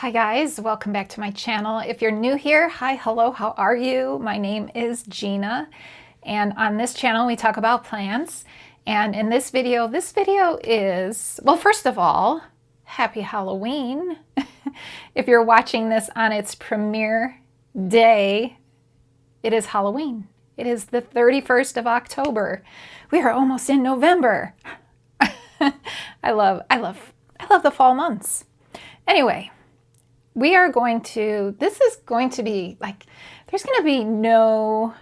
Hi guys, welcome back to my channel. If you're new here, hi, hello, how are you? My name is Gina, and on this channel we talk about plants. And in this video is, well, first of all, happy Halloween. If you're watching this on its premiere day, it is Halloween. It is the 31st of October. We are almost in November. I love the fall months. Anyway, this is going to be like, there's going to be no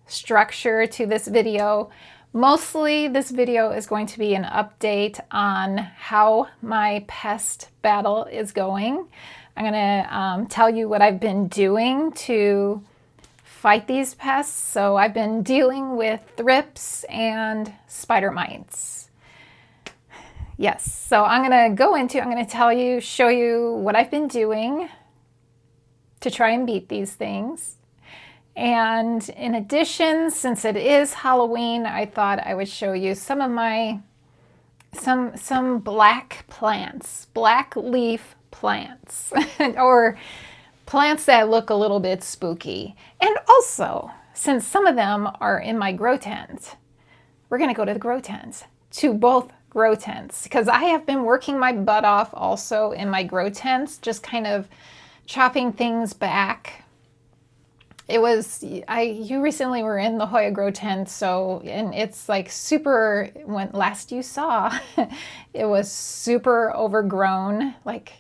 structure to this video. Mostly this video is going to be an update on how my pest battle is going. I'm going to tell you what I've been doing to fight these pests. So I've been dealing with thrips and spider mites. Yes, so I'm going to show you what I've been doing to try and beat these things. And in addition, since it is Halloween, I thought I would show you some of my, some black plants, black leaf plants, or plants that look a little bit spooky. And also, since some of them are in my grow tent, we're going to go to the grow tents, to both grow tents, because I have been working my butt off also in my grow tents, just kind of chopping things back. You recently were in the Hoya grow tent, so, and it's like super, when last you saw, it was super overgrown, like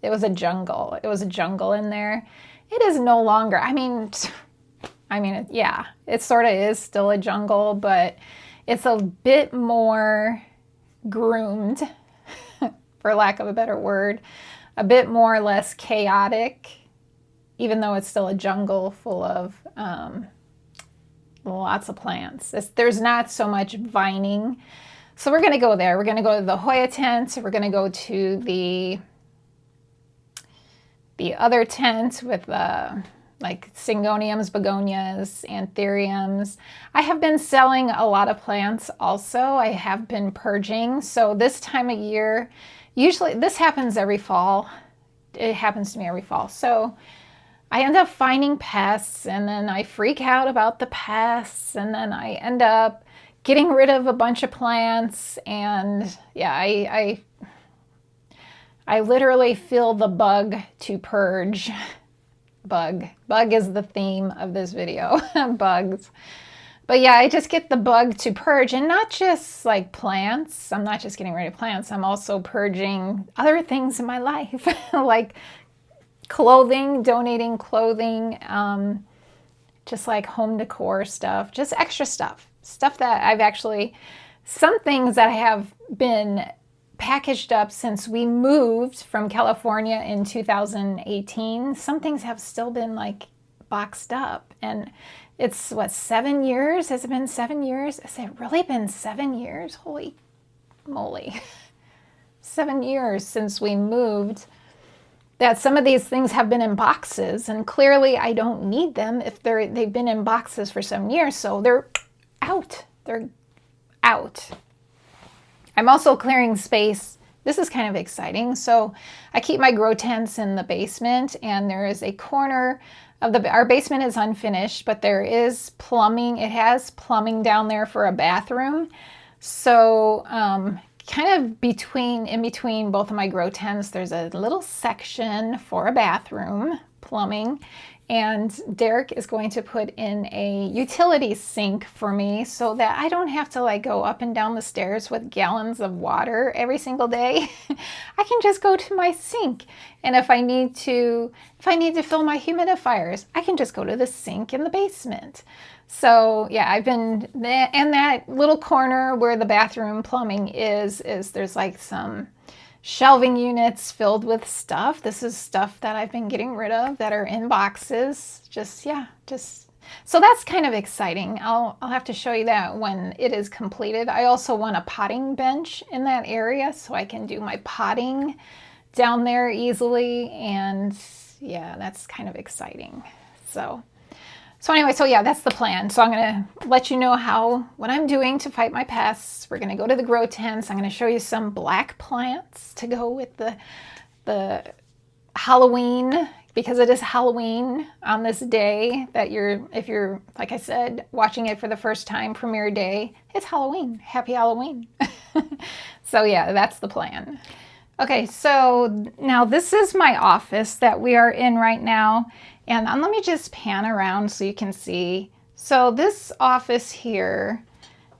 it was a jungle. It was a jungle in there. It is no longer, yeah, it sort of is still a jungle, but it's a bit more groomed, for lack of a better word, a bit more or less chaotic, even though it's still a jungle full of lots of plants. There's not so much vining. So we're going to go there. We're going to go to the Hoya tent. We're going to go to the other tent with like syngoniums, begonias, anthuriums. I have been selling a lot of plants also. I have been purging. So this time of year, usually this happens every fall. It happens to me every fall. So I end up finding pests, and then I freak out about the pests, and then I end up getting rid of a bunch of plants. And yeah, I literally feel the bug to purge. Bug is the theme of this video. Bugs. But yeah, I just get the bug to purge, and not just like plants. I'm not just getting rid of plants. I'm also purging other things in my life, like clothing, donating clothing, just like home decor stuff, just extra stuff that I've actually, some things that I have been packaged up since we moved from California in 2018. Some things have still been like boxed up, and it's what, 7 years? Has it been 7 years? Has it really been 7 years? Holy moly. 7 years since we moved, that some of these things have been in boxes, and clearly I don't need them if they've been in boxes for some years, so they're out. They're out. I'm also clearing space. This is kind of exciting. So I keep my grow tents in the basement, and there is a corner of our basement is unfinished, but there is plumbing. It has plumbing down there for a bathroom. So kind of in between both of my grow tents, there's a little section for a bathroom, plumbing. And Derek is going to put in a utility sink for me so that I don't have to like go up and down the stairs with gallons of water every single day. I can just go to my sink. And if I need to fill my humidifiers, I can just go to the sink in the basement. So yeah, in that little corner where the bathroom plumbing is there's like some shelving units filled with stuff. This is stuff that I've been getting rid of that are in boxes. So that's kind of exciting. I'll have to show you that when it is completed. I also want a potting bench in that area so I can do my potting down there easily. And yeah, that's kind of exciting. So anyway, so yeah, that's the plan. So I'm going to let you know what I'm doing to fight my pests. We're going to go to the grow tents. I'm going to show you some black plants to go with the Halloween, because it is Halloween on this day that if you're, like I said, watching it for the first time, premiere day, it's Halloween. Happy Halloween. So yeah, that's the plan. Okay, so now this is my office that we are in right now. And let me just pan around so you can see. So this office here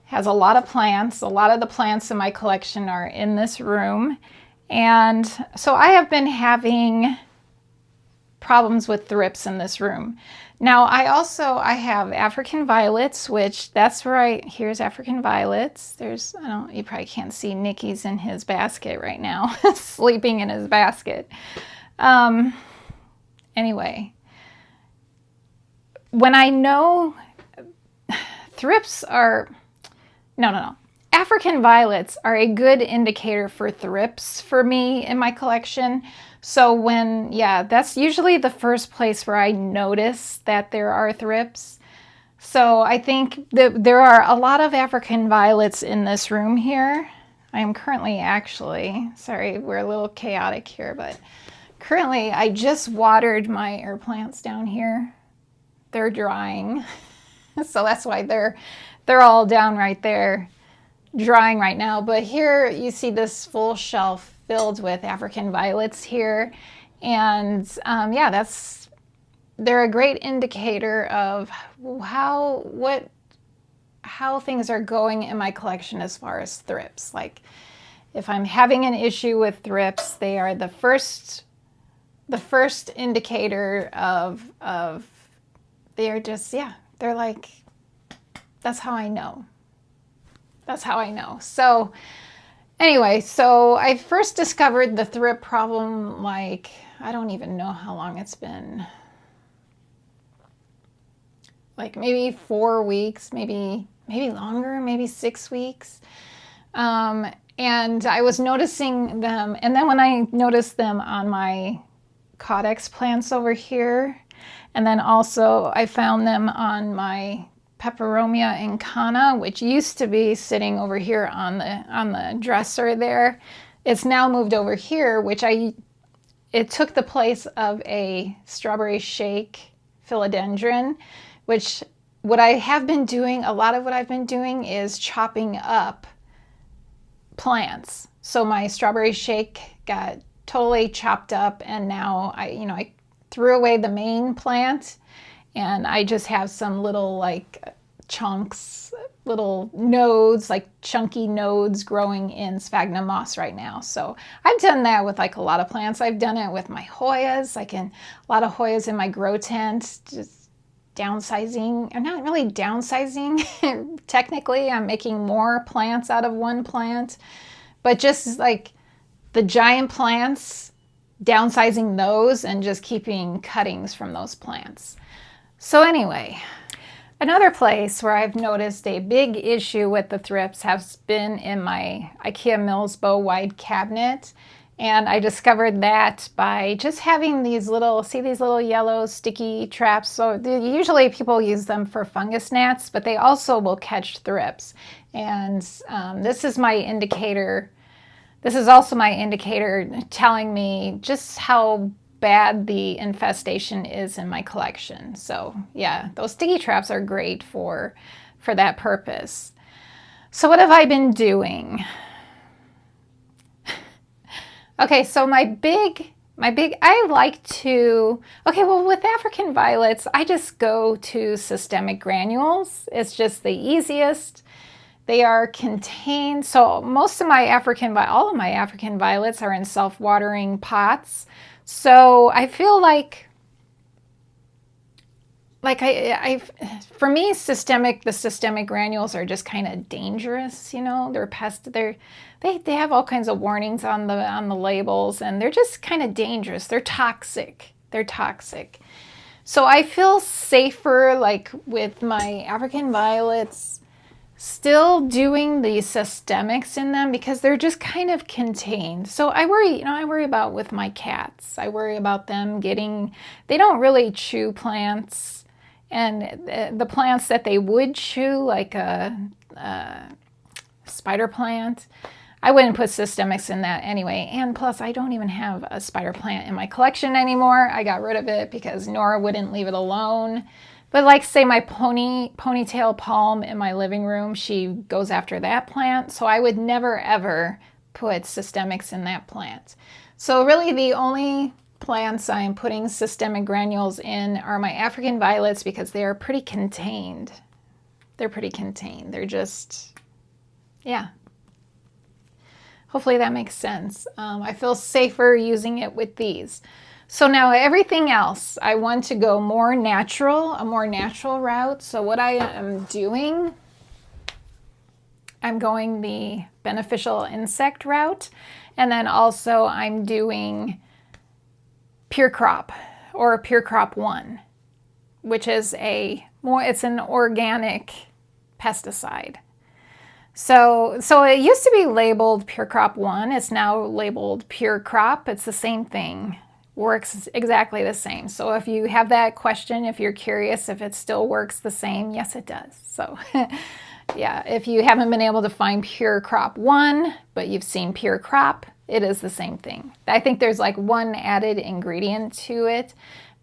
has a lot of plants. A lot of the plants in my collection are in this room. And so I have been having problems with thrips in this room. Now I have African violets, which that's right. Here's African violets. You probably can't see Nikki's in his basket right now, sleeping in his basket. Anyway, when I know thrips are, no. African violets are a good indicator for thrips for me in my collection. So that's usually the first place where I notice that there are thrips. So I think that there are a lot of African violets in this room here. I am currently sorry, we're a little chaotic here, but currently I just watered my air plants down here. They're drying. So that's why they're all down right there, drying right now. But here you see this full shelf filled with African violets here. And they're a great indicator of how things are going in my collection as far as thrips. Like if I'm having an issue with thrips, they are the first indicator of they're like, that's how I know. That's how I know. So anyway, so I first discovered the thrip problem, like, I don't even know how long it's been. Like maybe 4 weeks, maybe longer, maybe 6 weeks. And I was noticing them. And then when I noticed them on my Codex plants over here, and then also I found them on my Peperomia incana, which used to be sitting over here on the dresser there. It's now moved over here, it took the place of a strawberry shake philodendron, which a lot of what I've been doing is chopping up plants. So my strawberry shake got totally chopped up, and now I threw away the main plant, and I just have some little like chunks, little nodes, like chunky nodes growing in sphagnum moss right now. So I've done that with like a lot of plants. I've done it with my Hoyas, a lot of Hoyas in my grow tent, just downsizing. I'm not really downsizing. Technically, I'm making more plants out of one plant, but just like the giant plants, downsizing those and just keeping cuttings from those plants. So anyway, another place where I've noticed a big issue with the thrips has been in my IKEA Millsbow wide cabinet. And I discovered that by just having these little yellow sticky traps. So usually people use them for fungus gnats, but they also will catch thrips. And this is my indicator. This is also my indicator telling me just how bad the infestation is in my collection. So yeah, those sticky traps are great for that purpose. So what have I been doing? Okay, so with African violets, I just go to systemic granules. It's just the easiest. They are contained, so all of my African violets are in self-watering pots. So I feel like for me, the systemic granules are just kind of dangerous. They're they have all kinds of warnings on the labels, and they're just kind of dangerous. They're toxic. So I feel safer like with my African violets still doing the systemics in them because they're just kind of contained. So I worry about with my cats. I worry about them they don't really chew plants, and the plants that they would chew, like a spider plant, I wouldn't put systemics in that anyway. And plus, I don't even have a spider plant in my collection anymore. I got rid of it because Nora wouldn't leave it alone. But like, say my ponytail palm in my living room, she goes after that plant. So I would never, ever put systemics in that plant. So really the only plants I'm putting systemic granules in are my African violets because they are pretty contained. They're pretty contained. They're just, yeah. Hopefully that makes sense. I feel safer using it with these. So now everything else, I want to go more natural, a more natural route. So what I am doing, I'm going the beneficial insect route. And then also I'm doing Pure Crop or Pure Crop 1, which is it's an organic pesticide. So it used to be labeled Pure Crop 1. It's now labeled Pure Crop. It's the same thing. Works exactly the same. So if you have that question, if you're curious if it still works the same, yes, it does. So yeah, if you haven't been able to find Pure Crop 1, but you've seen Pure Crop, it is the same thing. I think there's like one added ingredient to it,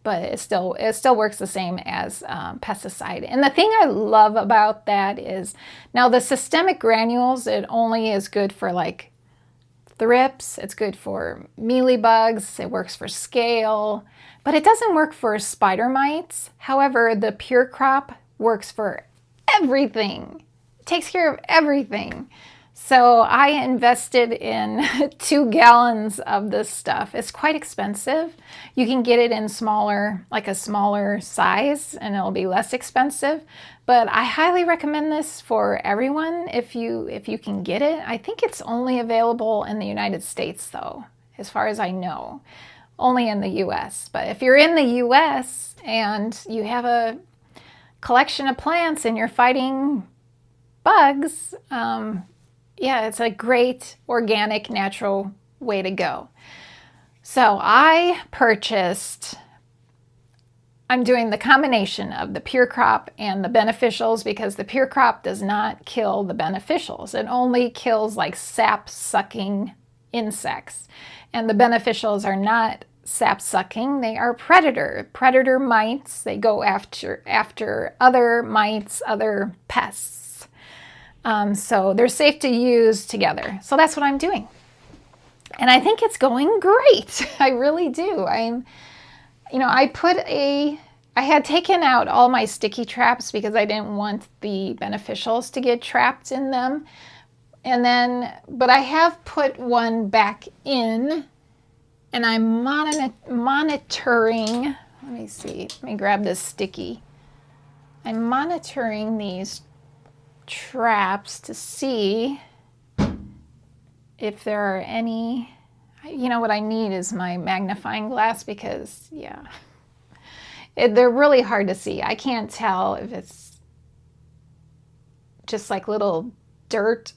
but it still works the same as pesticide. And the thing I love about that is, now the systemic granules, it only is good for like thrips, it's good for mealybugs, it works for scale, but it doesn't work for spider mites. However, the Pure Crop works for everything. It takes care of everything. So I invested in 2 gallons of this stuff. It's quite expensive. You can get it in smaller, like a smaller size, and it'll be less expensive. But I highly recommend this for everyone if you can get it. I think it's only available in the United States though, as far as I know. Only in the US. But if you're in the US and you have a collection of plants and you're fighting bugs, yeah, it's a great organic, natural way to go. So I'm doing the combination of the Pure Crop and the beneficials because the Pure Crop does not kill the beneficials. It only kills like sap-sucking insects. And the beneficials are not sap-sucking, they are predator mites. They go after other mites, other pests. So they're safe to use together. So that's what I'm doing. And I think it's going great. I really do. I had taken out all my sticky traps because I didn't want the beneficials to get trapped in them. But I have put one back in, and I'm monitoring, let me see, let me grab this sticky. I'm monitoring these traps to see if there are any. What I need is my magnifying glass because, yeah, they're really hard to see. I can't tell if it's just like little dirt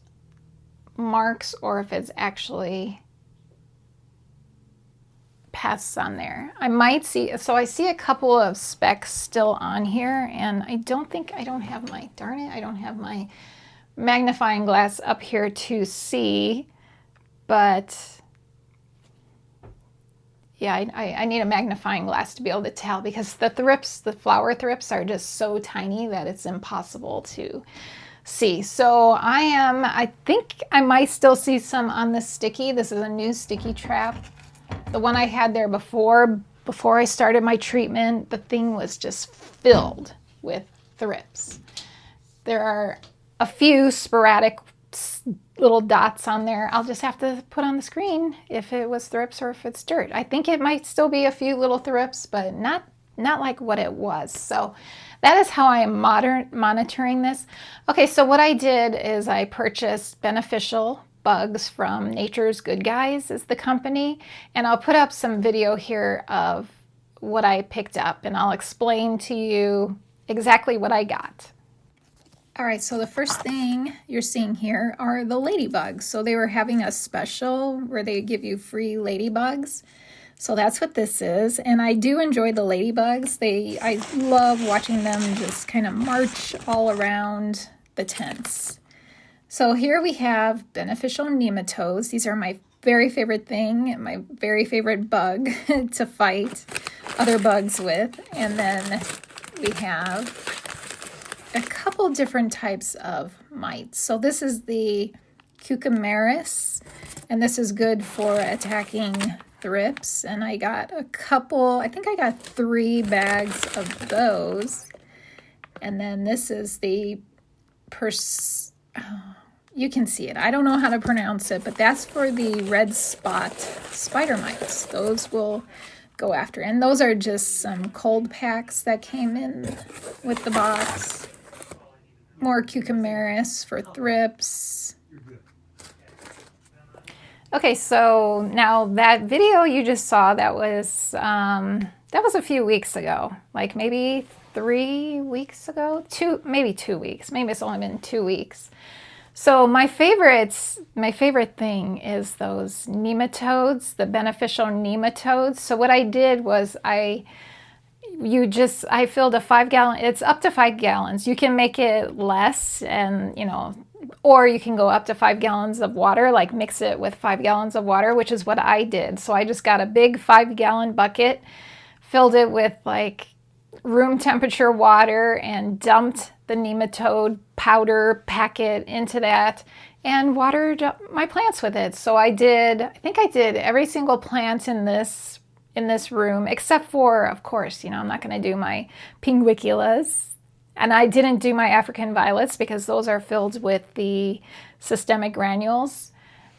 marks or if it's actually pests on there. I might see, so I see a couple of specks still on here, and I don't have my, darn it, I don't have my magnifying glass up here to see, but yeah, I need a magnifying glass to be able to tell because the flower thrips are just so tiny that it's impossible to see. So I think I might still see some on this sticky. This is a new sticky trap. The one I had there before I started my treatment, the thing was just filled with thrips. There are a few sporadic little dots on there. I'll just have to put on the screen if it was thrips or if it's dirt. I think it might still be a few little thrips, but not like what it was. So that is how I am monitoring this. Okay, so what I did is I purchased beneficial bugs from Nature's Good Guys is the company, and I'll put up some video here of what I picked up and I'll explain to you exactly what I got. All right, so the first thing you're seeing here are the ladybugs. So they were having a special where they give you free ladybugs. So that's what this is, and I do enjoy the ladybugs. I love watching them just kind of march all around the tents. So here we have beneficial nematodes. These are my very favorite thing, my very favorite bug to fight other bugs with. And then we have a couple different types of mites. So this is the cucumaris, and this is good for attacking thrips. And I got a couple, I think I got 3 bags of those. And then this is the you can see it. I don't know how to pronounce it, but that's for the red spot spider mites. Those will go after. And those are just some cold packs that came in with the box. More cucumaris for thrips. Okay, so now that video you just saw, that was a few weeks ago, like maybe 3 weeks ago, maybe 2 weeks. Maybe it's only been 2 weeks. So my favorite thing is those nematodes, the beneficial nematodes. So what I did was I filled a 5-gallon, it's up to 5 gallons. You can make it less, and or you can go up to 5 gallons of water, like mix it with 5 gallons of water, which is what I did. So I just got a big 5-gallon bucket, filled it with like room temperature water, and dumped the nematode powder packet into that and watered my plants with it. So I think I did every single plant in this room, except for, of course, I'm not going to do my pinguiculas, and I didn't do my African violets because those are filled with the systemic granules.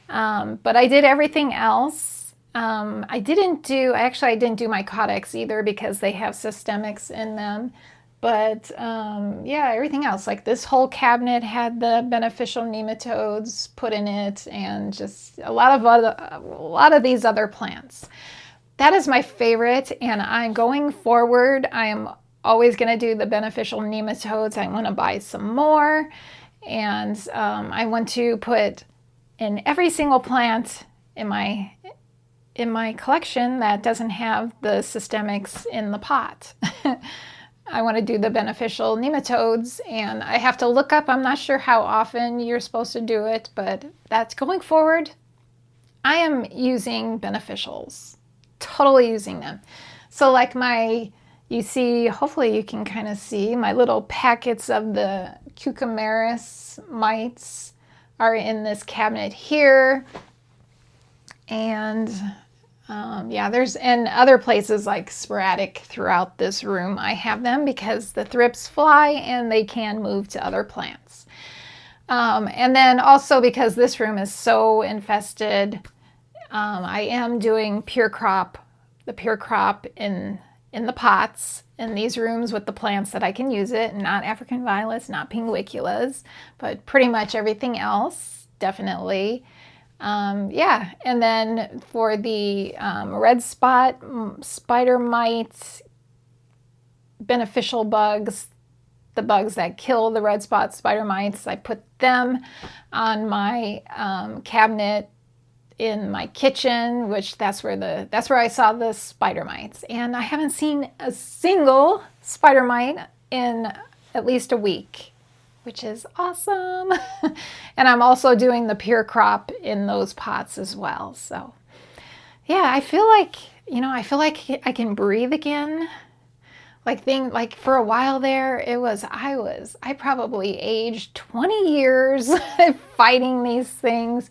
But I did everything else. I didn't do my caudex either because they have systemics in them. But yeah, everything else, like this whole cabinet had the beneficial nematodes put in it, and just a lot of these other plants. That is my favorite, and I'm going forward. I am always going to do the beneficial nematodes. I want to buy some more, and I want to put in every single plant in my collection that doesn't have the systemics in the pot. I want to do the beneficial nematodes, and I have to look up. I'm not sure how often you're supposed to do it, but that's going forward. I am using beneficials, totally using them. So like you see, hopefully you can kind of see my little packets of the cucumaris mites are in this cabinet here. And yeah, there's in other places like sporadic throughout this room. I have them because the thrips fly and they can move to other plants. And then also because this room is so infested, I am doing the pure crop in the pots in these rooms with the plants that I can use it, not African violets, not pinguiculas, but pretty much everything else, definitely. Yeah, and then for the red spot spider mites, beneficial bugs, the bugs that kill the red spot spider mites, I put them on my cabinet in my kitchen, which that's where I saw the spider mites. And I haven't seen a single spider mite in at least a week, which is awesome. And I'm also doing the pure crop in those pots as well. So yeah, I feel like I can breathe again. Like for a while there, I probably aged 20 years fighting these things.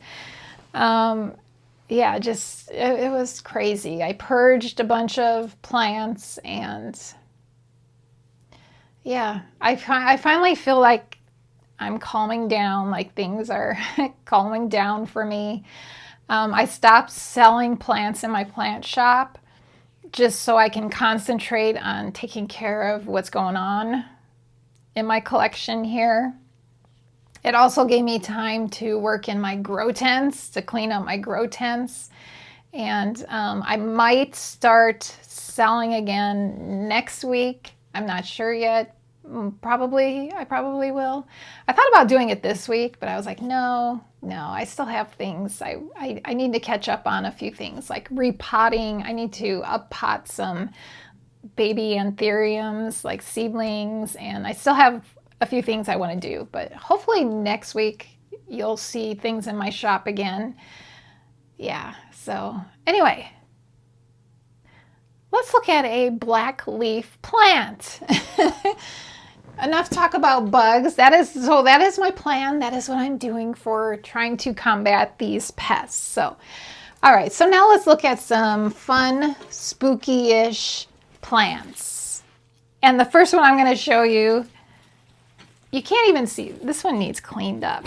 Yeah, just it was crazy. I purged a bunch of plants, and yeah, I finally feel like I'm calming down, like things are calming down for me. I stopped selling plants in my plant shop just so I can concentrate on taking care of what's going on in my collection here. It also gave me time to work in my grow tents, to clean up my grow tents. And I might start selling again next week. I'm not sure yet. I probably will. I thought about doing it this week, but I was like, no, I still have things. I need to catch up on a few things, like repotting. I need to up-pot some baby anthuriums, like seedlings, and I still have a few things I want to do, but hopefully next week you'll see things in my shop again. Yeah, so anyway, let's look at a black leaf plant. Enough talk about bugs. That is my plan. That is what I'm doing for trying to combat these pests. So, all right, so now let's look at some fun, spooky-ish plants. And the first one I'm going to show you, you can't even see. This one needs cleaned up.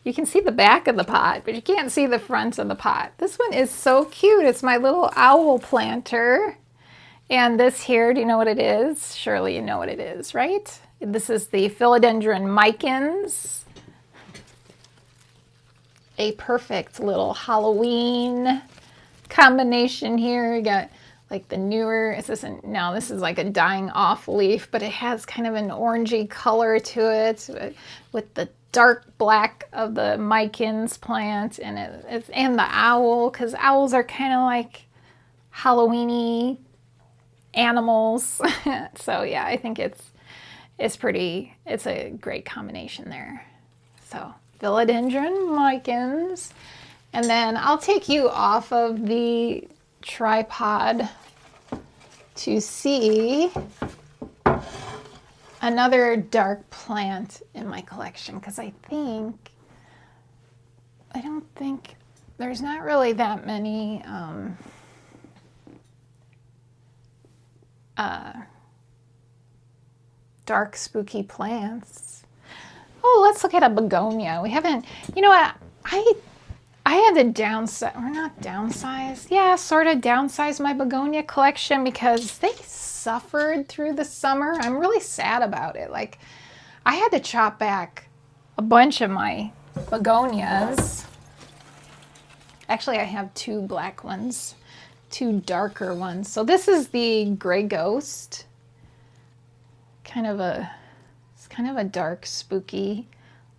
You can see the back of the pot, but you can't see the front of the pot. This one is so cute. It's my little owl planter. And this here, do you know what it is? Surely you know what it is, right? This is the philodendron micans. A perfect little Halloween combination here. You got like the newer, this is like a dying off leaf, but it has kind of an orangey color to it with the dark black of the micans plant, and it's and the owl, because owls are kind of like Halloween-y animals. So yeah, I think it's a great combination there. So philodendron micans, and then I'll take you off of the tripod to see another dark plant in my collection, because I don't think there's not really that many dark spooky plants. Oh, let's look at a begonia. We haven't, you know what, I had to downsize, or not downsize, yeah, sort of downsize my begonia collection because they suffered through the summer. I'm really sad about it. Like, I had to chop back a bunch of my begonias. Actually, I have two black ones, two darker ones. So this is the gray ghost. It's kind of a dark, spooky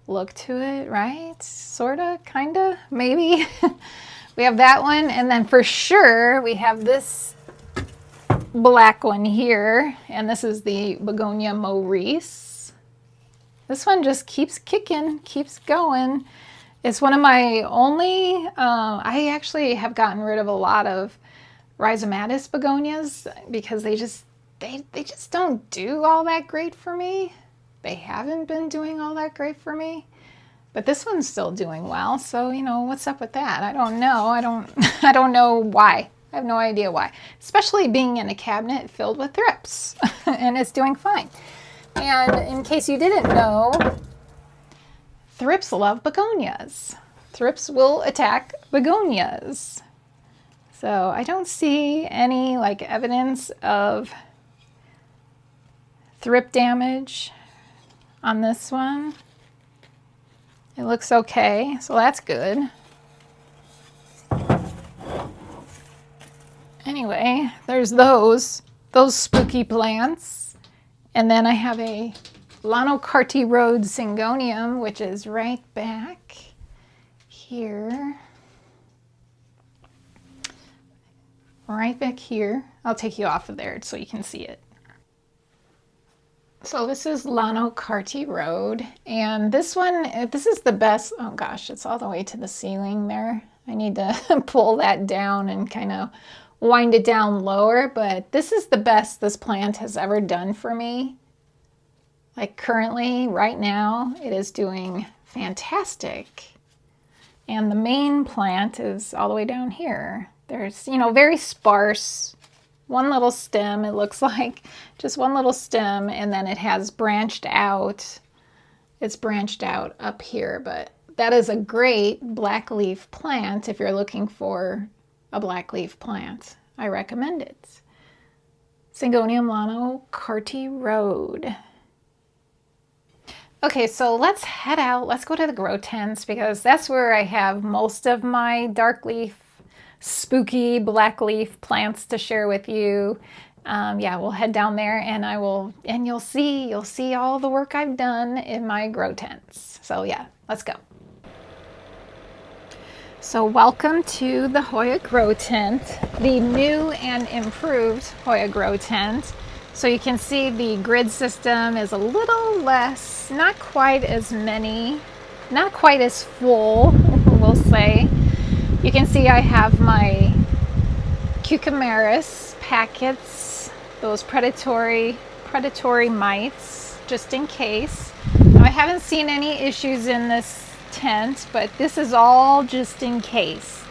look to it, right? Sorta, kinda, maybe. We have that one, and then for sure we have this black one here, and this is the begonia Maurice. This one just keeps kicking, keeps going. It's one of my only, I actually have gotten rid of a lot of rhizomatous begonias because they just don't do all that great for me. They haven't been doing all that great for me, but this one's still doing well. So, you know, what's up with that? I don't know. I don't know why. I have no idea why, especially being in a cabinet filled with thrips and it's doing fine. And in case you didn't know, thrips love begonias. Thrips will attack begonias. So I don't see any like evidence of thrip damage on this one. It looks okay, so that's good. Anyway, there's those spooky plants. And then I have a Lanocarty syngonium, which is right back here. Right back here. I'll take you off of there so you can see it. So this is Lanocarty, and this is the best. Oh gosh, it's all the way to the ceiling there. I need to pull that down and kind of wind it down lower, but this is the best this plant has ever done for me. Like currently, right now, it is doing fantastic. And the main plant is all the way down here. There's, you know, very sparse, one little stem, it looks like, just one little stem, and then it has branched out. It's branched out up here, but that is a great black leaf plant if you're looking for a black leaf plant. I recommend it. Syngonium Lanocarty. Okay, so let's head out. Let's go to the grow tents because that's where I have most of my dark leaf, spooky black leaf plants to share with you. Yeah, we'll head down there and you'll see all the work I've done in my grow tents. So yeah, let's go. So welcome to the Hoya Grow Tent, the new and improved Hoya Grow Tent. So you can see the grid system is a little less, not quite as many not quite as full, we'll say. You can see I have my cucumaris packets, those predatory mites, just in case. Now, I haven't seen any issues in this tent, but this is all just in case.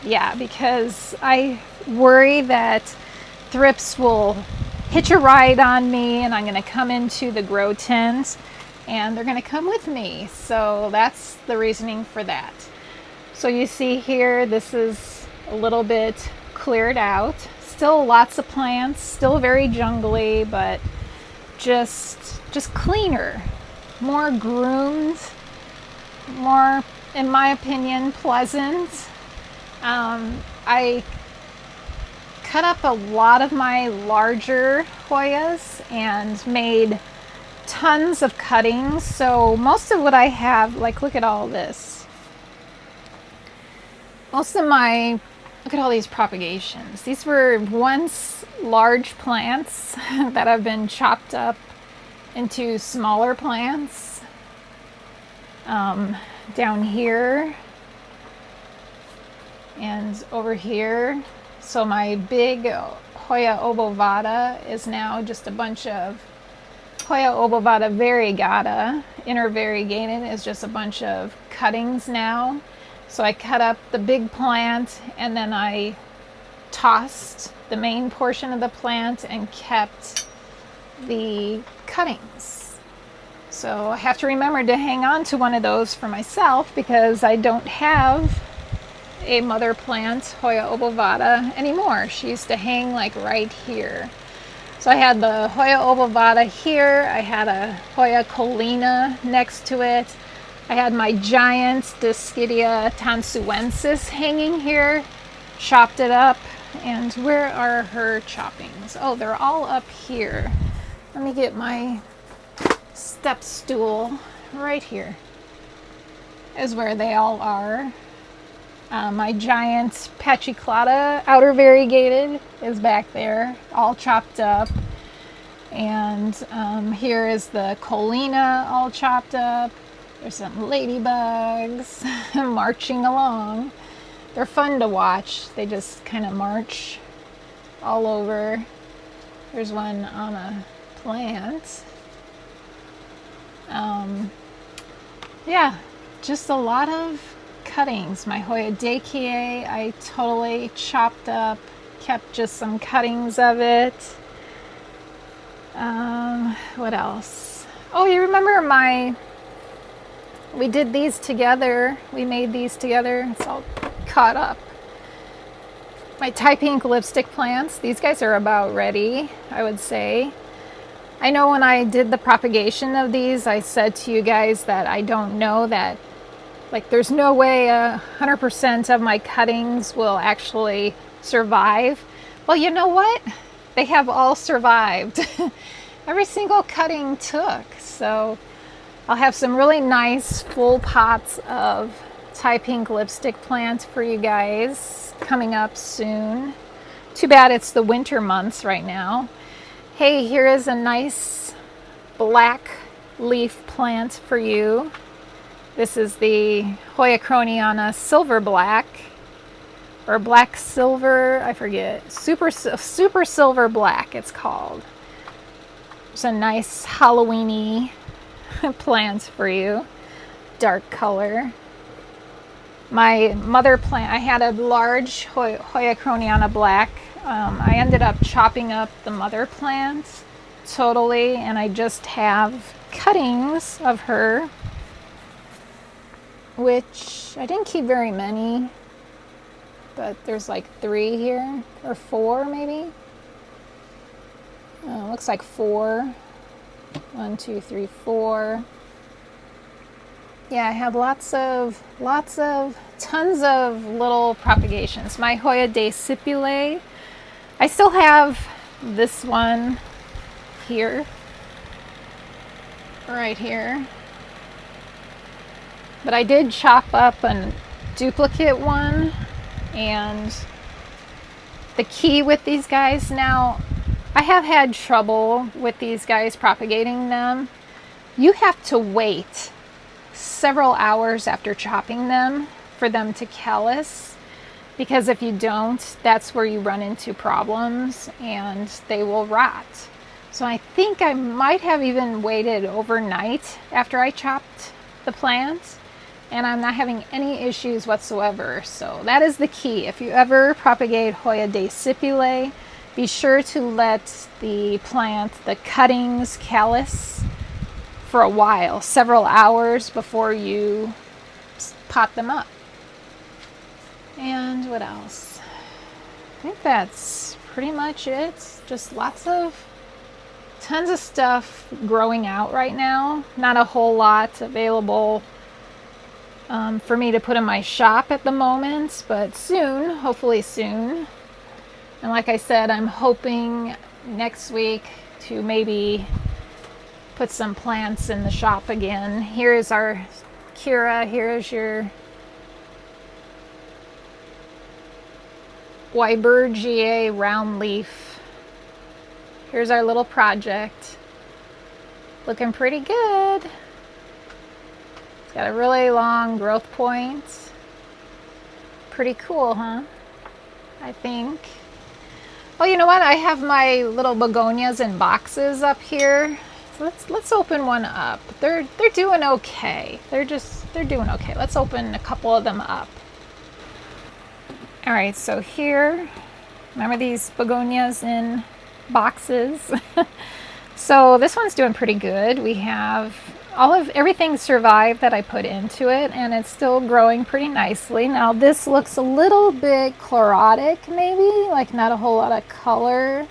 Yeah, because I worry that thrips will hitch a ride on me and I'm going to come into the grow tent and they're going to come with me. So that's the reasoning for that. So you see here, this is a little bit cleared out. Still lots of plants, still very jungly, but just cleaner, more groomed, more, in my opinion, pleasant. I cut up a lot of my larger Hoyas and made tons of cuttings. So most of what I have, like, look at all this. Most of my, look at all these propagations. These were once large plants that have been chopped up into smaller plants. Down here and over here. So my big Hoya obovata is now just a bunch of Hoya obovata variegata. Intervariegated is just a bunch of cuttings now. So I cut up the big plant and then I tossed the main portion of the plant and kept the cuttings. So I have to remember to hang on to one of those for myself because I don't have a mother plant Hoya obovata anymore. She used to hang like right here. So I had the Hoya obovata here. I had a Hoya colina next to it. I had my giant Discidia tansuensis hanging here. Chopped it up. And where are her choppings? Oh, they're all up here. Let me get my step stool. Right here is where they all are. My giant pachiclata outer variegated is back there, all chopped up. And here is the colina all chopped up. There's some ladybugs marching along. They're fun to watch. They just kind of march all over. There's one on a plant. Yeah, just a lot of cuttings. My Hoya Daykie, I totally chopped up, kept just some cuttings of it. What else? Oh, you remember we did these together. We made these together. It's all caught up. My Thai pink lipstick plants, these guys are about ready, I would say. I know when I did the propagation of these, I said to you guys that I don't know that, like, there's no way 100% of my cuttings will actually survive. Well, you know what? They have all survived. Every single cutting took. So I'll have some really nice full pots of Thai pink lipstick plants for you guys coming up soon. Too bad it's the winter months right now. Hey, here is a nice black leaf plant for you. This is the Hoya croniana silver black, or black silver, I forget. Super silver black it's called. It's a nice Halloween-y plant for you. Dark color. My mother plant, I had a large Hoya croniana black. I ended up chopping up the mother plant totally, and I just have cuttings of her, which I didn't keep very many, but there's like 3 here, or 4 maybe. Looks like 4. 1, 2, 3, 4. Yeah, I have tons of little propagations. My Hoya Discipulae, I still have this one here, right here. But I did chop up a duplicate one, and the key with these guys now, I have had trouble with these guys propagating them. You have to wait several hours after chopping them for them to callus, because if you don't, that's where you run into problems and they will rot. So I think I might have even waited overnight after I chopped the plant, and I'm not having any issues whatsoever. So that is the key. If you ever propagate Hoya discipulae, be sure to let the plant, the cuttings, callus for a while, several hours before you pot them up. And what else? I think that's pretty much it. Just tons of stuff growing out right now. Not a whole lot available for me to put in my shop at the moment, but soon, hopefully soon. And like I said, I'm hoping next week to maybe put some plants in the shop again. Here's our Kira. Here's your Weibergia round leaf. Here's our little project. Looking pretty good. It's got a really long growth point. Pretty cool, huh? I think. Oh, you know what? I have my little begonias in boxes up here. So let's open one up. They're doing okay. They're doing okay. Let's open a couple of them up. All right, so here, remember these begonias in boxes? So this one's doing pretty good. We have everything survived that I put into it, and it's still growing pretty nicely. Now this looks a little bit chlorotic, maybe, like not a whole lot of color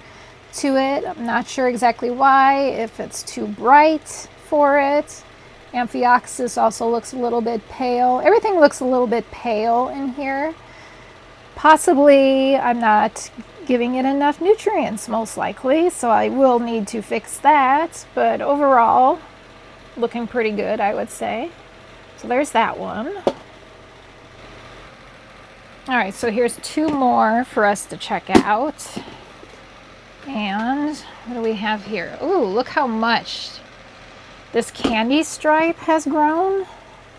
to it. I'm not sure exactly why, if it's too bright for it. Amphioxus also looks a little bit pale. Everything looks a little bit pale in here. Possibly I'm not giving it enough nutrients, most likely, so I will need to fix that, but overall looking pretty good, I would say. So there's that one. All right, so here's two more for us to check out. And what do we have here? Ooh, look how much this candy stripe has grown.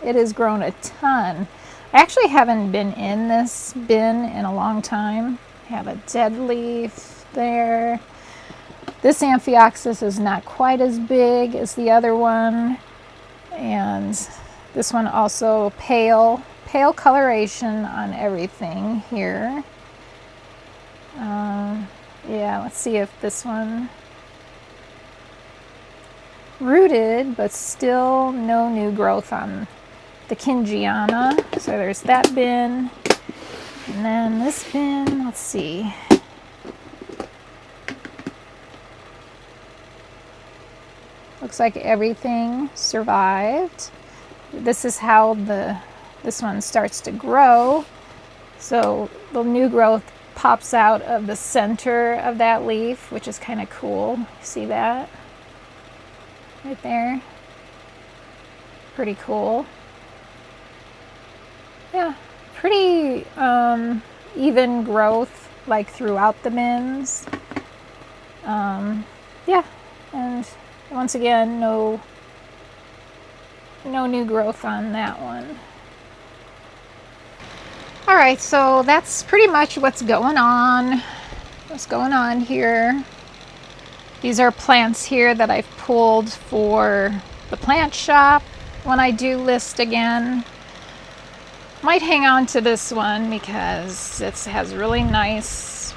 It has grown a ton. I actually haven't been in this bin in a long time. I have a dead leaf there. This Amphioxus is not quite as big as the other one. And this one also pale coloration on everything here. Yeah, let's see if this one rooted, but still no new growth on the Kingiana. So there's that bin. And then this bin, let's see. Looks like everything survived. This is how this one starts to grow. So the new growth pops out of the center of that leaf, which is kind of cool. See that? Right there. Pretty cool. Yeah, pretty even growth like throughout the bins. Yeah, and once again, no new growth on that one. All right, so that's pretty much what's going on. Here. These are plants here that I've pulled for the plant shop when I do list again. Might hang on to this one because it has really nice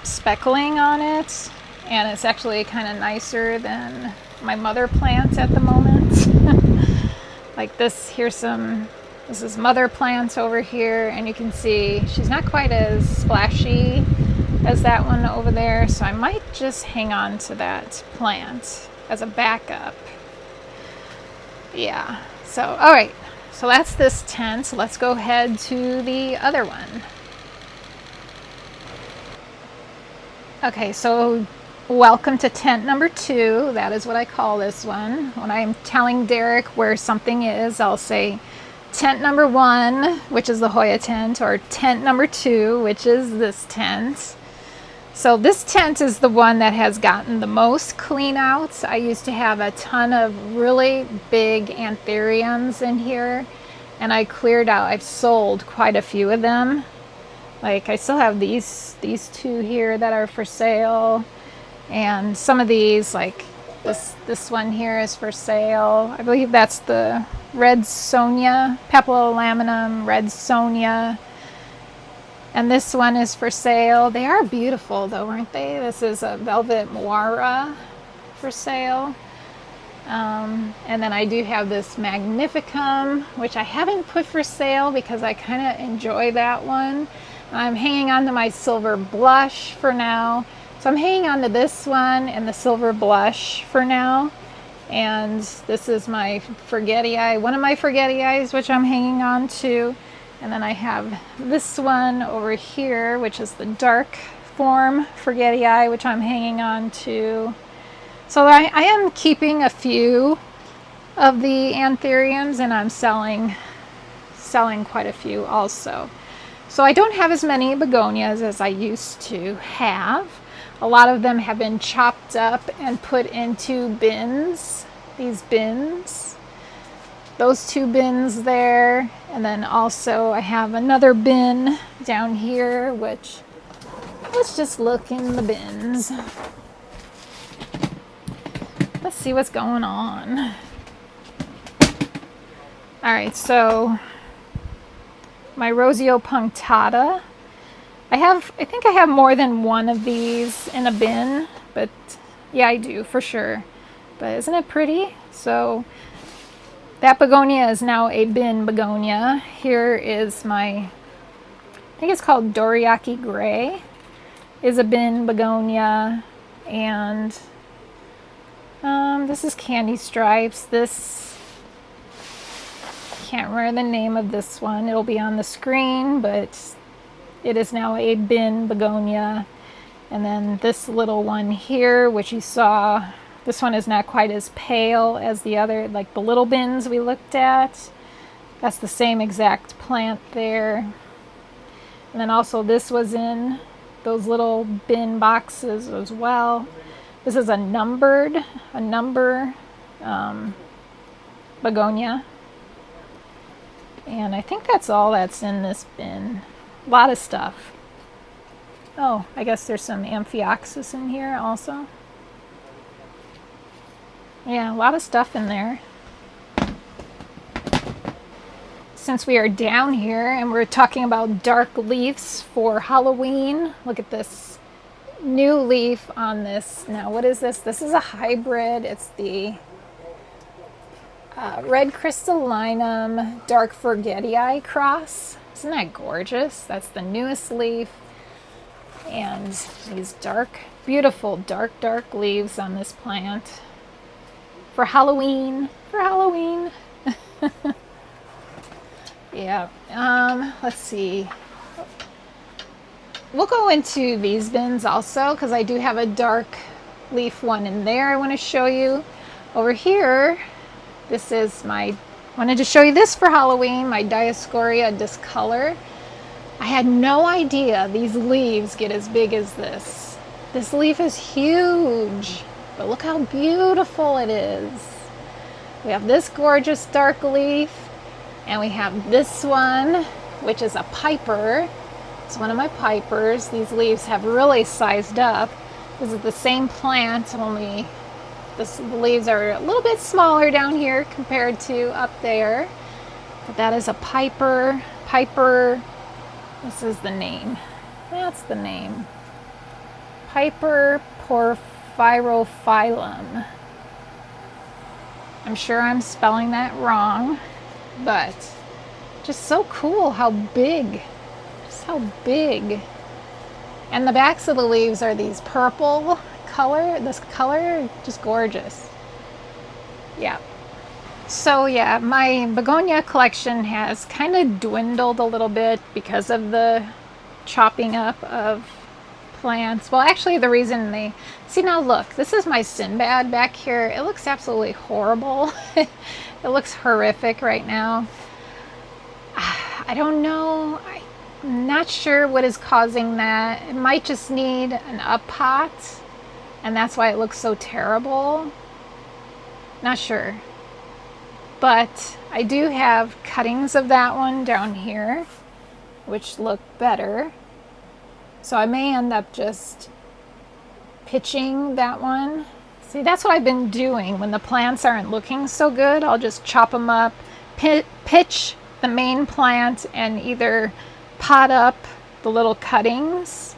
speckling on it, and it's actually kind of nicer than my mother plant at the moment. Like this, this is mother plant over here, and you can see she's not quite as splashy as that one over there, so I might just hang on to that plant as a backup. Yeah, so all right, so that's this tent. So let's go ahead to the other one. Okay, so welcome to tent number 2. That is what I call this one. When I'm telling Derek where something is, I'll say tent number 1, which is the Hoya tent, or tent number 2, which is this tent. So this tent is the one that has gotten the most clean outs. I used to have a ton of really big anthuriums in here, and I cleared out. I've sold quite a few of them. Like I still have these two here that are for sale, and some of these, like this one here, is for sale. I believe that's the red Sonia, Papillolaminum red Sonia. And this one is for sale. They are beautiful though, aren't they? This is a Velvet Moira for sale. And then I do have this Magnificum, which I haven't put for sale because I kind of enjoy that one. I'm hanging on to my Silver Blush for now. So I'm hanging on to this one and the Silver Blush for now. And this is my Forget-I-Eye, one of my Forget-I-Eyes, which I'm hanging on to. And then I have this one over here, which is the dark form Forget-I-Eye, which I'm hanging on to. So I am keeping a few of the anthuriums, and I'm selling quite a few also. So I don't have as many begonias as I used to have. A lot of them have been chopped up and put into bins, these bins. Those two bins there, and then also I have another bin down here, which, let's just look in the bins. Let's see what's going on. All right, so my Rosio punctata. I think I have more than one of these in a bin, but yeah, I do for sure. But isn't it pretty? So that begonia is now a bin begonia. Here is my, I think it's called Doriaki Gray, is a bin begonia. And this is Candy Stripes. This, can't remember the name of this one. It'll be on the screen, but it is now a bin begonia. And then this little one here, which you saw, this one is not quite as pale as the other, like the little bins we looked at. That's the same exact plant there. And then also this was in those little bin boxes as well. This is a number begonia. And I think that's all that's in this bin. A lot of stuff. Oh, I guess there's some Amphioxus in here also. Yeah, a lot of stuff in there. Since we are down here and we're talking about dark leaves for Halloween, look at this new leaf on this. Now, what is this? This is a hybrid. It's the red crystallinum dark Forget-I-Eye cross. Isn't that gorgeous? That's the newest leaf. And these dark, beautiful, dark leaves on this plant for Halloween. For Halloween. Yeah. Let's see. We'll go into these bins also because I do have a dark leaf one in there I want to show you. Over here, this is my, wanted to show you this for Halloween, my Dioscorea discolor. I had no idea these leaves get as big as this. This leaf is huge, but look how beautiful it is. We have this gorgeous dark leaf, and we have this one, which is a piper. It's one of my pipers. These leaves have really sized up. This is the same plant, only the leaves are a little bit smaller down here compared to up there. But that is a piper. Piper, this is the name. That's the name. Piper porphyrophyllum. I'm sure I'm spelling that wrong, but just so cool how big. Just how big. And the backs of the leaves are these purple color. This color, just gorgeous. Yeah. So yeah, my begonia collection has kind of dwindled a little bit because of the chopping up of plants. Well, actually the reason they, see now look, this is my Sinbad back here. It looks absolutely horrible. It looks horrific right now. I don't know. Not sure what is causing that. It might just need an up pot, and that's why it looks so terrible. Not sure. But I do have cuttings of that one down here, which look better. So I may end up just pitching that one. See, that's what I've been doing. When the plants aren't looking so good, I'll just chop them up, pitch the main plant, and either pot up the little cuttings,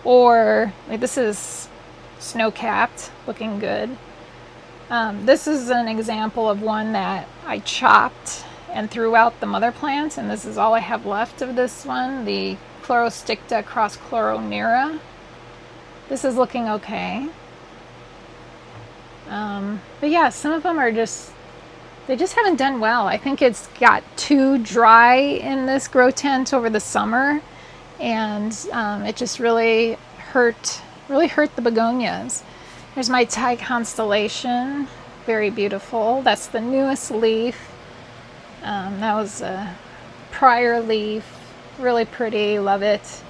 or like this is snow-capped, looking good. This is an example of one that I chopped and threw out the mother plants, and this is all I have left of this one, the Chlorosticta cross Chloronera. This is looking okay. But yeah, some of them are just, they just haven't done well. I think it's got too dry in this grow tent over the summer, and it just really hurt the begonias. Here's my Thai constellation, very beautiful. That's the newest leaf. That was a prior leaf, really pretty, love it.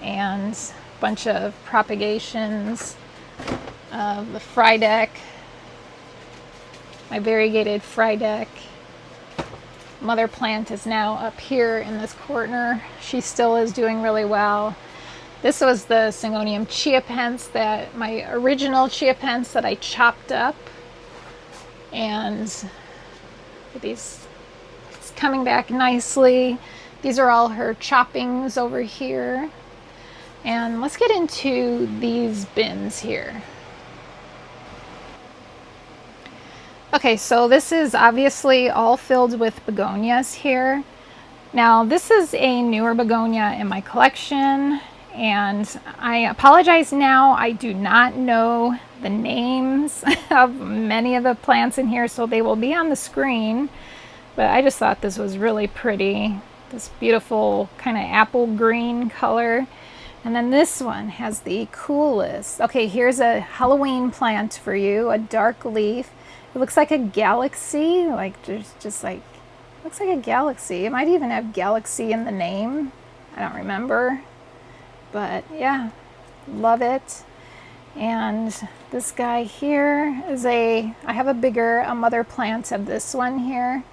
And a bunch of propagations of the Frydek, my variegated Frydek. Mother plant is now up here in this corner. She still is doing really well. This was the Syngonium chiapense, that my original chiapense that I chopped up, and these, it's coming back nicely. These are all her choppings over here. And let's get into these bins here. Okay, so this is obviously all filled with begonias here. Now, this is a newer begonia in my collection, and I apologize now, I do not know the names of many of the plants in here, so they will be on the screen, but I just thought this was really pretty. This beautiful kind of apple green color. And then this one has the coolest. Okay, here's a Halloween plant for you, a dark leaf. It looks like a galaxy, like there's just like, looks like a galaxy. It might even have galaxy in the name. I don't remember, but yeah, love it. And this guy here is I have a mother plant of this one here.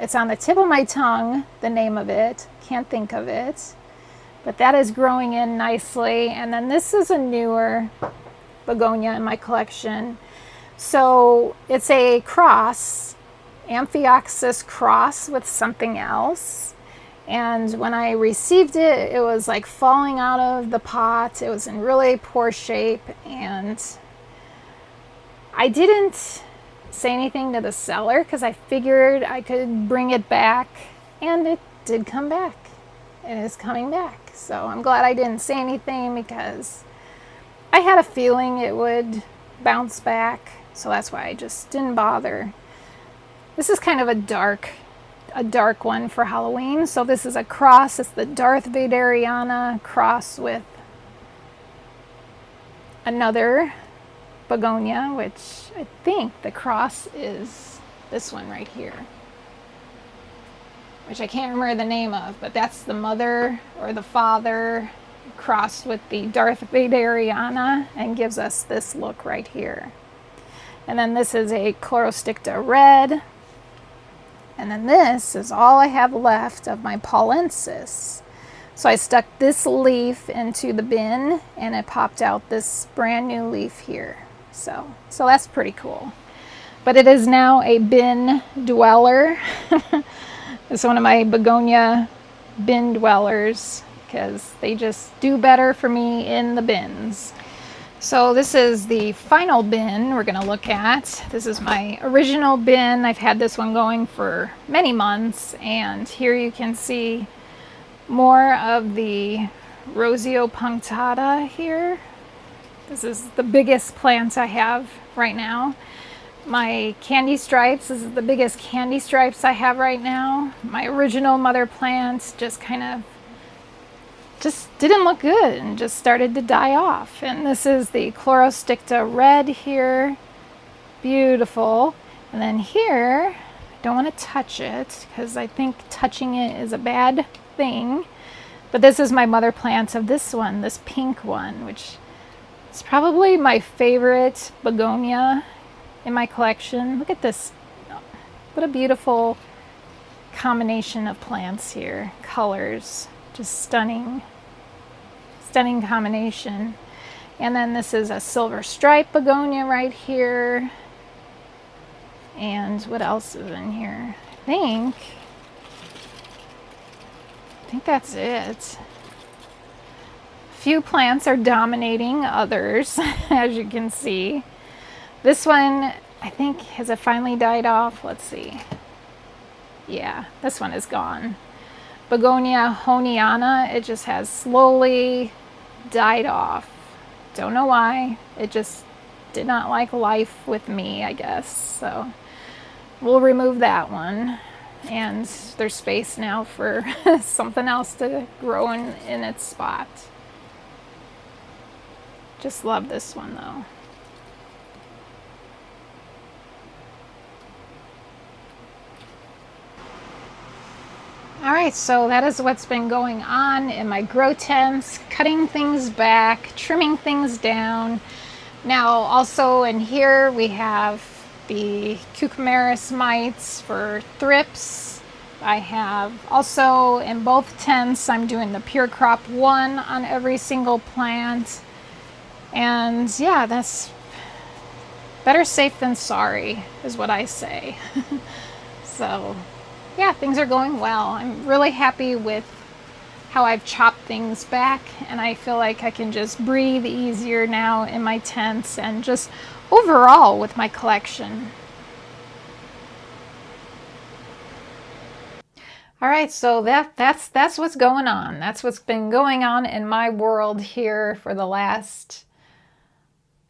It's on the tip of my tongue, the name of it, can't think of it, but that is growing in nicely. And then this is a newer begonia in my collection. So it's a cross, Amphioxus cross with something else. And when I received it, it was like falling out of the pot. It was in really poor shape, and I didn't say anything to the seller because I figured I could bring it back, and it did come back. It is coming back. So I'm glad I didn't say anything because I had a feeling it would bounce back, so that's why I just didn't bother. This is kind of a dark one for Halloween. So this is a cross. It's the Darth Vaderiana cross with another begonia, which I think the cross is this one right here, which I can't remember the name of, but that's the mother or the father crossed with the Darth Vaderiana and gives us this look right here. And then this is a Chlorosticta red. And then this is all I have left of my Paulensis. So I stuck this leaf into the bin, and it popped out this brand new leaf here. So that's pretty cool. But it is now a bin dweller. It's one of my begonia bin dwellers, because they just do better for me in the bins. So this is the final bin we're going to look at. This is my original bin. I've had this one going for many months, and here you can see more of the Rosio punctata here. This is the biggest plant I have right now. My candy stripes, this is the biggest candy stripes I have right now. My original mother plant just kind of didn't look good and just started to die off. And this is the Chlorosticta red here, beautiful. And then here Don't want to touch it because I think touching it is a bad thing. But this is my mother plants of this one, this pink one, which is probably my favorite begonia in my collection. Look at this. What a beautiful combination of plants here. Colors. Just stunning. Stunning combination. And then this is a silver stripe begonia right here. And what else is in here? I think that's it. Few plants are dominating others, as you can see. This one, I think, has it finally died off? Let's see. Yeah, this one is gone. Begonia honiana, it just has slowly died off. Don't know why. It just did not like life with me, I guess. So we'll remove that one. And there's space now for something else to grow in its spot. Just love this one though. All right, so that is what's been going on in my grow tents, cutting things back, trimming things down. Now also in here we have the cucumaris mites for thrips. I have also in both tents, I'm doing the pure crop 1 on every single plant. And yeah, that's better safe than sorry is what I say. So yeah, things are going well. I'm really happy with how I've chopped things back, and I feel like I can just breathe easier now in my tents and just overall with my collection. All right, so that's what's going on. That's what's been going on in my world here for the last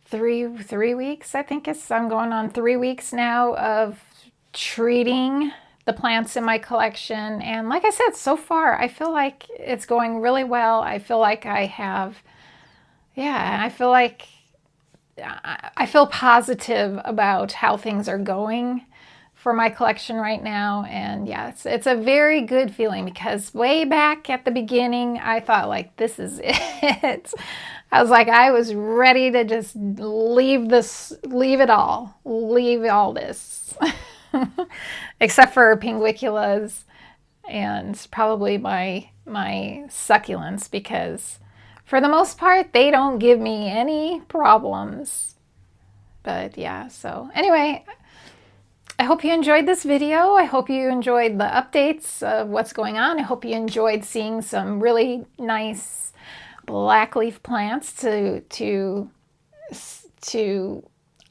three weeks. I think I'm going on 3 weeks now of treating the plants in my collection. And like I said, so far, I feel like it's going really well. I feel like I feel positive about how things are going for my collection right now. And yeah, it's a very good feeling because way back at the beginning, I thought like, this is it. I was like, I was ready to just leave all this. Except for pinguiculas and probably my succulents, because for the most part, they don't give me any problems. But yeah, so anyway, I hope you enjoyed this video. I hope you enjoyed the updates of what's going on. I hope you enjoyed seeing some really nice blackleaf plants to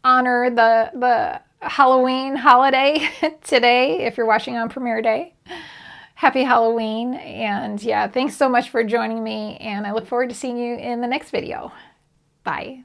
honor the Halloween holiday today, if you're watching on Premiere Day. Happy Halloween. And yeah, thanks so much for joining me, and I look forward to seeing you in the next video. Bye.